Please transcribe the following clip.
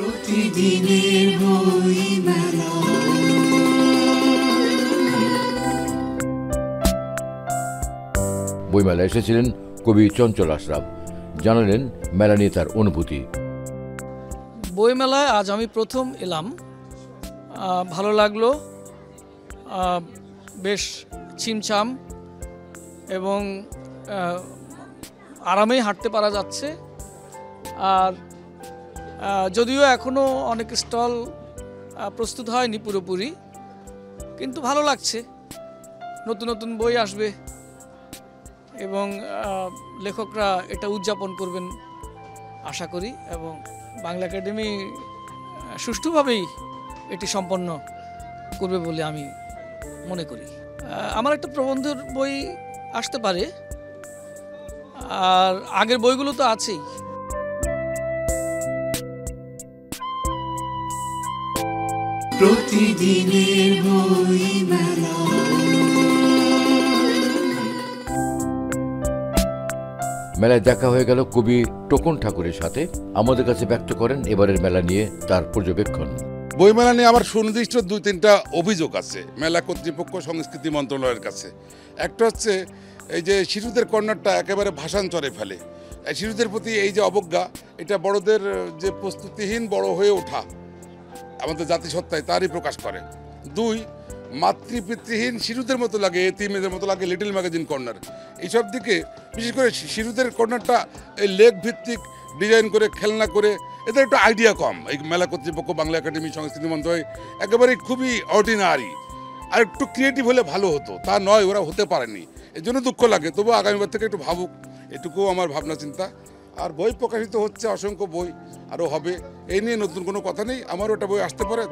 প্রতিদিনের বইমেলা। বইমেলায় এসেছিলেন কবি চঞ্চল আশরাফ, জানালেন মেলা নিয়ে তার অনুভূতি। বইমেলায় আজ আমি প্রথম এলাম, ভালো লাগলো। বেশ ছিমছাম এবং আরামেই হাঁটতে পারা যাচ্ছে। আর যদিও এখনও অনেক স্টল প্রস্তুত হয়নি পুরোপুরি, কিন্তু ভালো লাগছে। নতুন নতুন বই আসবে এবং লেখকরা এটা উদযাপন করবেন আশা করি, এবং বাংলা একাডেমি সুষ্ঠুভাবেই এটি সম্পন্ন করবে বলে আমি মনে করি। আমার একটা প্রবন্ধের বই আসতে পারে, আর আগের বইগুলো তো আছেই। প্রতিদিনের বইমেলা। মেলায় দেখা হয়ে গেল কবি টোকন ঠাকুরের সাথে। আমাদের কাছে ব্যক্ত করেন এবারের মেলা নিয়ে তার পর্যবেক্ষণ। বইমেলা নিয়ে আমার সুনির্দিষ্ট 2-3টা অভিযোগ আছে মেলা কর্তৃপক্ষ, সংস্কৃতি মন্ত্রণালয়ের কাছে। একটা হচ্ছে এই যে শিশুদের কর্নারটা একেবারে ভাষান্তরে ফেলে। শিশুদের প্রতি এই যে অবজ্ঞা, এটা বড়দের যে প্রস্তুতিহীন বড় হয়ে ওঠা আমাদের জাতিসত্তায় তারই প্রকাশ করে। 2, মাতৃপিতৃহীন শিশুদের মতো লাগে, এতিমেদের মতো লাগে লিটল ম্যাগাজিন কর্নার। এইসব দিকে বিশেষ করে শিশুদের কর্নারটা এই লেখ ভিত্তিক ডিজাইন করে, খেলনা করে, এদের একটু আইডিয়া কম। এই মেলা কর্তৃপক্ষ, বাংলা একাডেমি, সংস্কৃতি মন্ত্রণালয় একেবারেই খুবই অর্ডিনারি। আর একটু ক্রিয়েটিভ হলে ভালো হতো, তা নয়, ওরা হতে পারেনি, এর জন্য দুঃখ লাগে। তবু আগামীবার থেকে একটু ভাবুক, এটুকুও আমার ভাবনা চিন্তা। আর বই প্রকাশিত হচ্ছে, অসংখ্য বই আরও হবে, এই নিয়ে নতুন কোনো কথা নেই। আমারও একটা বই আসতে পারে।